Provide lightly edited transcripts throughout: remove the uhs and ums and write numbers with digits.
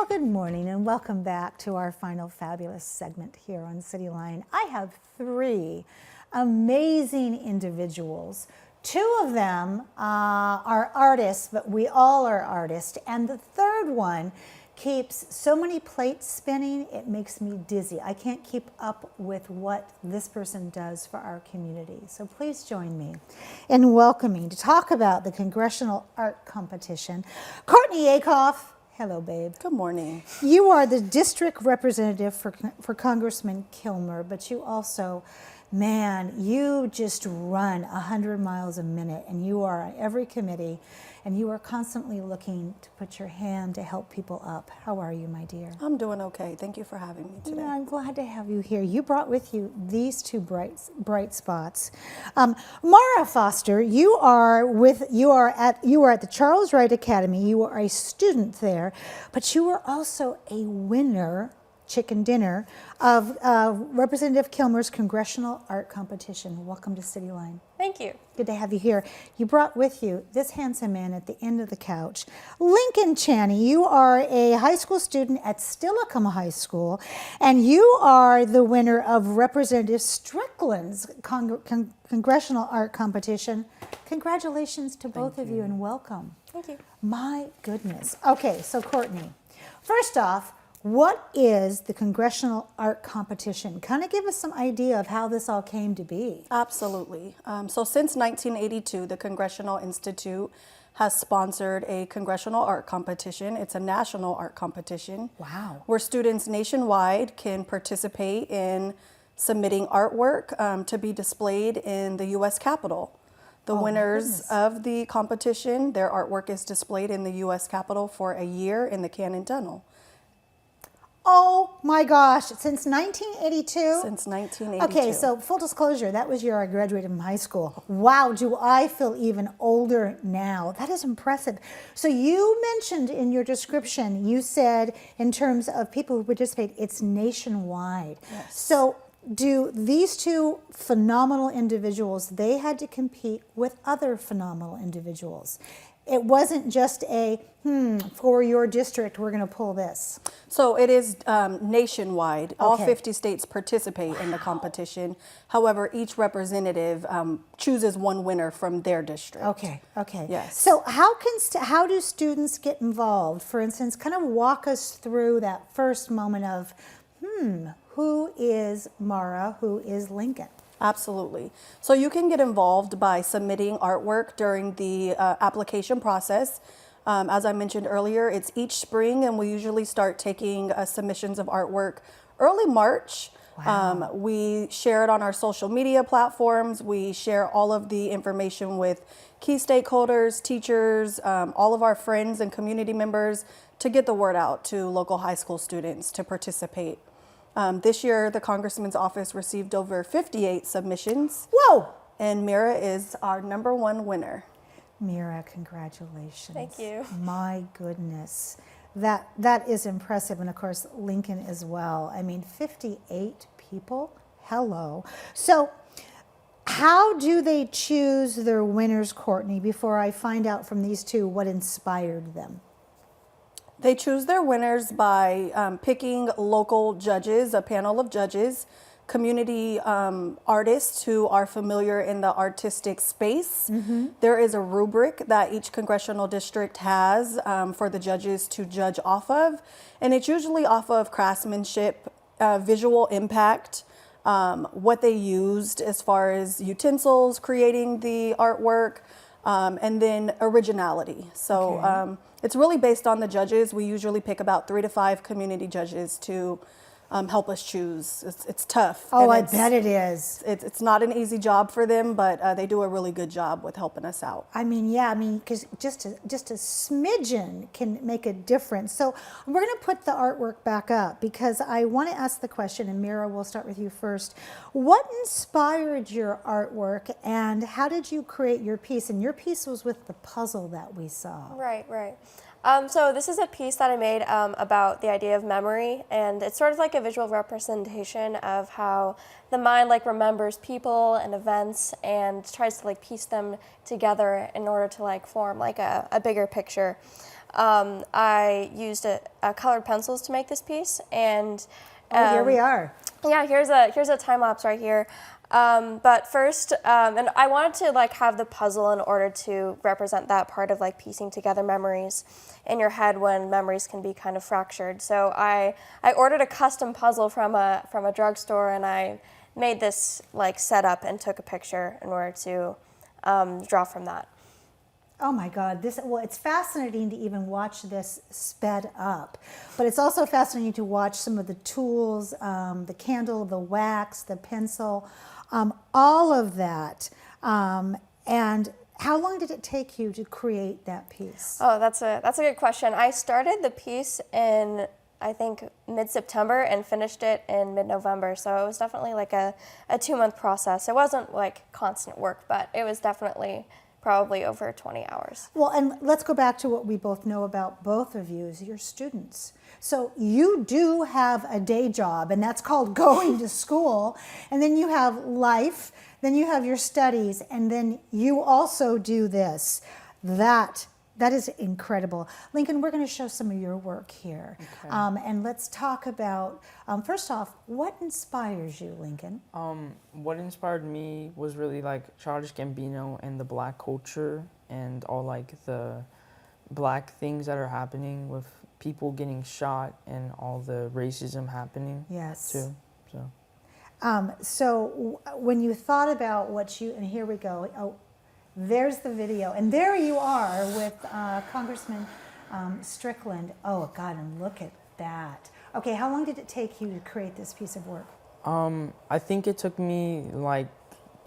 Well, good morning and welcome back to our final fabulous segment here on Cityline. I have three amazing individuals. Two of them are artists, but we all are artists. And the third one keeps so many plates spinning, it makes me dizzy. I can't keep up with what this person does for our community. So please join me in welcoming to talk about the Congressional Art Competition, Courtney Akoff. Hello, babe. Good morning. You are the district representative for Congressman Kilmer, but you also, man, you just run 100 miles a minute, and you are on every committee, and you are constantly looking to put your hand to help people up. How are you, my dear? I'm doing okay. Thank you for having me today. Yeah, I'm glad to have you here. You brought with you these two bright spots. Mara Foster, you are at the Charles Wright Academy. You are a student there, but you are also a winner, chicken dinner, of Representative Kilmer's Congressional Art Competition. Welcome to Cityline. Thank you. Good to have you here. You brought with you this handsome man at the end of the couch. Lincoln Chaney, you are a high school student at Steilacoom High School, and you are the winner of Representative Strickland's Congressional Art Competition. Congratulations to both of you and welcome. Thank you. My goodness. Okay, so Courtney, first off, what is the Congressional Art Competition? Kind of give us some idea of how this all came to be. Absolutely. So since 1982, the Congressional Institute has sponsored a Congressional Art Competition. It's a national art competition. Wow. Where students nationwide can participate in submitting artwork to be displayed in the U.S. Capitol. The winners of the competition, their artwork is displayed in the U.S. Capitol for a year in the Cannon Tunnel. Oh my gosh, since 1982? Since 1982. Okay, so full disclosure, that was year I graduated from high school. Wow, do I feel even older now. That is impressive. So you mentioned in your description, you said in terms of people who participate, it's nationwide. Yes. So do these two phenomenal individuals, they had to compete with other phenomenal individuals. It wasn't just a, for your district, we're going to pull this. So it is nationwide. All Okay. 50 states participate in the competition. However, each representative chooses one winner from their district. Okay, okay. Yes. So how do students get involved? For instance, kind of walk us through that first moment of, who is Mara, who is Lincoln? Absolutely. So you can get involved by submitting artwork during the application process. As I mentioned earlier, it's each spring, and we usually start taking submissions of artwork early March. Wow. We share it on our social media platforms. We share all of the information with key stakeholders, teachers, all of our friends and community members to get the word out to local high school students to participate. This year, the Congressman's office received over 58 submissions. Whoa! And Mira is our #1 winner. Mira, congratulations. Thank you. My goodness. That is impressive. And of course, Lincoln as well. I mean, 58 people? Hello. So how do they choose their winners, Courtney, before I find out from these two what inspired them? They choose their winners by picking local judges, a panel of judges, community artists who are familiar in the artistic space. There is a rubric that each congressional district has for the judges to judge off of, and it's usually off of craftsmanship, visual impact, what they used as far as utensils, creating the artwork, and then originality. So it's really based on the judges. We usually pick about 3 to 5 community judges to help us choose. It's tough. Oh, I bet it is. It's not an easy job for them, but they do a really good job with helping us out. I mean, yeah, because just a smidgen can make a difference. So we're going to put the artwork back up because I want to ask the question, and Mira, we'll start with you first. What inspired your artwork, and how did you create your piece? And your piece was with the puzzle that we saw. Right, right. So this is a piece that I made about the idea of memory, and it's sort of like a visual representation of how the mind remembers people and events and tries to piece them together in order to form a bigger picture. I used colored pencils to make this piece, and Here we are. yeah, here's a time lapse right here. But first, and I wanted to like have the puzzle in order to represent that part of like piecing together memories in your head when memories can be kind of fractured. So I ordered a custom puzzle from a drugstore, and I made this like setup and took a picture in order to draw from that. Oh my God, it's fascinating to even watch this sped up, but it's also fascinating to watch some of the tools, the candle, the wax, the pencil, all of that. And how long did it take you to create that piece? Oh, that's a good question. I started the piece in, I think, mid-September and finished it in mid-November. So it was definitely like a 2-month process. It wasn't like constant work, but it was definitely probably over 20 hours. Well, and let's go back to what we both know about both of you is your students. So you do have a day job, and that's called going to school. And then you have life, then you have your studies, and then you also do this. That is incredible. Lincoln, we're going to show some of your work here. Okay. And let's talk about, first off, what inspires you, Lincoln? What inspired me was really like Childish Gambino and the black culture and all like the black things that are happening with people getting shot and all the racism happening. Yes. Too. So. So when you thought about and here we go. Oh, there's the video, and there you are with Congressman Strickland. Oh God, and look at that. Okay, how long did it take you to create this piece of work? I think it took me like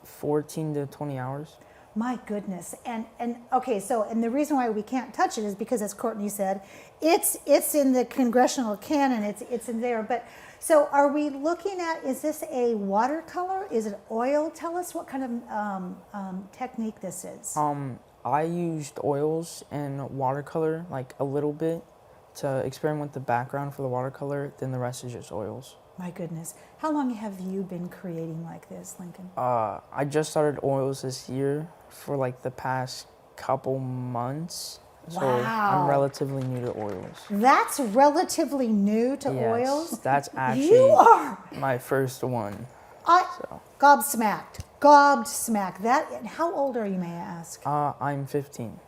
14 to 20 hours. My goodness, and okay, so and the reason why we can't touch it is because, as Courtney said, it's in the congressional canon. It's in there, but. So are we looking at, is this a watercolor? Is it oil? Tell us what kind of technique this is. I used oils and watercolor, like a little bit, to experiment with the background for the watercolor, then the rest is just oils. My goodness. How long have you been creating like this, Lincoln? I just started oils this year for like the past couple months. So wow. I'm relatively new to oils. That's relatively new to oils? That's actually you are my first one. Gobsmacked. Gobsmacked. And how old are you, may I ask? I'm 15.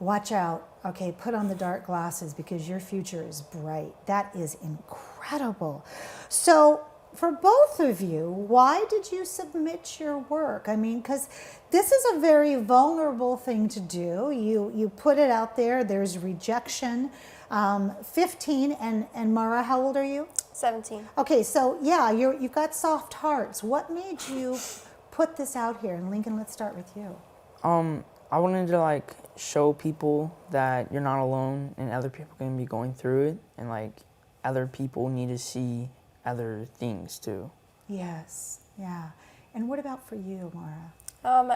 Watch out. Okay, put on the dark glasses because your future is bright. That is incredible. So for both of you, why did you submit your work? I mean, because this is a very vulnerable thing to do. You put it out there, there's rejection. 15, and Mara, how old are you? 17. Okay, so yeah, you've got soft hearts. What made you put this out here? And Lincoln, let's start with you. I wanted to like show people that you're not alone and other people can be going through it, and like other people need to see other things too. Yes, yeah. And what about for you, Mara?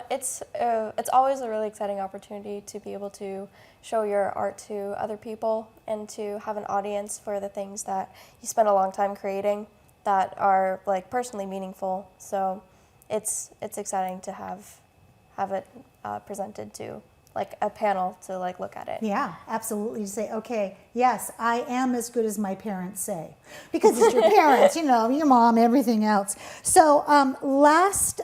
It's always a really exciting opportunity to be able to show your art to other people and to have an audience for the things that you spend a long time creating that are like personally meaningful. So it's exciting to have it presented to like a panel to like look at it. Yeah, absolutely. To say, okay, yes, I am as good as my parents say, because it's your parents, you know, your mom, everything else. So last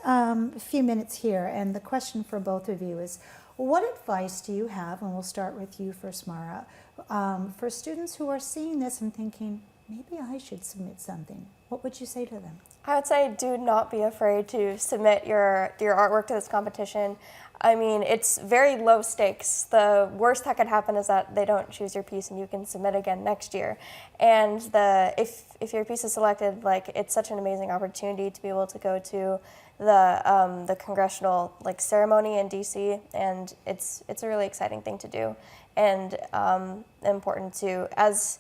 few minutes here, and the question for both of you is, what advice do you have, and we'll start with you first, Mara, for students who are seeing this and thinking, maybe I should submit something? What would you say to them? I would say do not be afraid to submit your artwork to this competition. I mean, it's very low stakes. The worst that could happen is that they don't choose your piece and you can submit again next year. And if your piece is selected, like, it's such an amazing opportunity to be able to go to the congressional like ceremony in DC, and it's a really exciting thing to do, and important to, as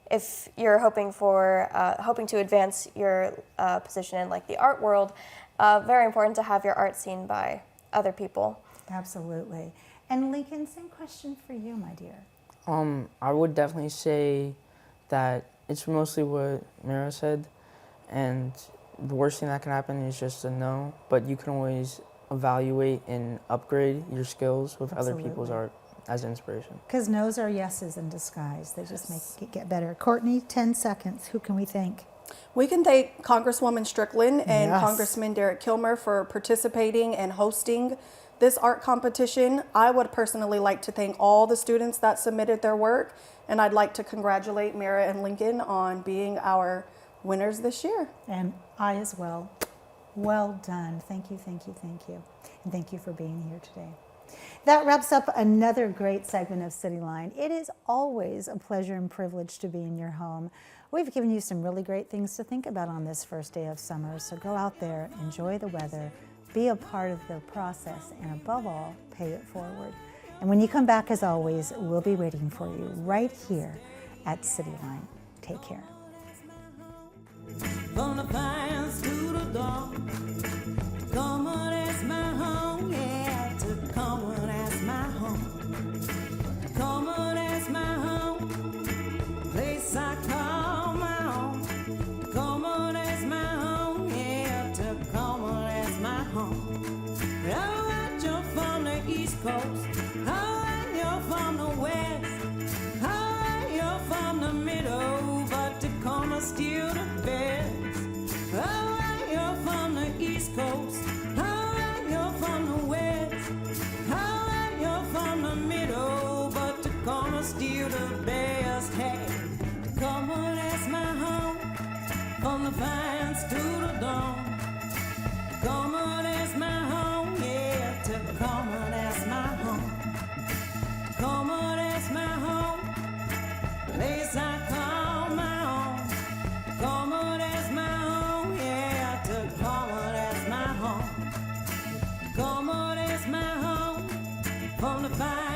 if you're hoping to advance your position in like the art world, very important to have your art seen by other people. Absolutely. And Lincoln, same question for you, my dear. I would definitely say that it's mostly what Mira said, and the worst thing that can happen is just a no, but you can always evaluate and upgrade your skills with Absolutely. other people's art. as inspiration. Because no's are yeses in disguise. They just make it get better. Courtney, 10 seconds. Who can we thank? We can thank Congresswoman Strickland and Yes. Congressman Derek Kilmer for participating and hosting this art competition. I would personally like to thank all the students that submitted their work, and I'd like to congratulate Mira and Lincoln on being our winners this year. And I as well. Well done. Thank you, thank you, thank you. And thank you for being here today. That wraps up another great segment of Cityline. It is always a pleasure and privilege to be in your home. We've given you some really great things to think about on this first day of summer, so go out there, enjoy the weather, be a part of the process, and above all, pay it forward. And when you come back, as always, we'll be waiting for you right here at Cityline. Take care. From the pines to the dawn, come on, that's my home, yeah, to come on, that's my home. Come on, that's my home, place I call my own. Come on, that's my home, yeah, to come on, that's my home. Alright, you're from the East Coast, alright, you're from the West, alright, you're from the middle, but Tacoma's still the best. Alright, you're from the East Coast, alright, you're from the West, alright, you're from the middle, but Tacoma's still the best. Hey, Tacoma, that's my home, from the pines to the dawn. Tacoma, that's my home, yeah, Tacoma, that's my home. Tacoma, that's my home, place I call my own. Tacoma, that's my home, yeah, Tacoma, that's my home. Tacoma, that's my home, from the fire.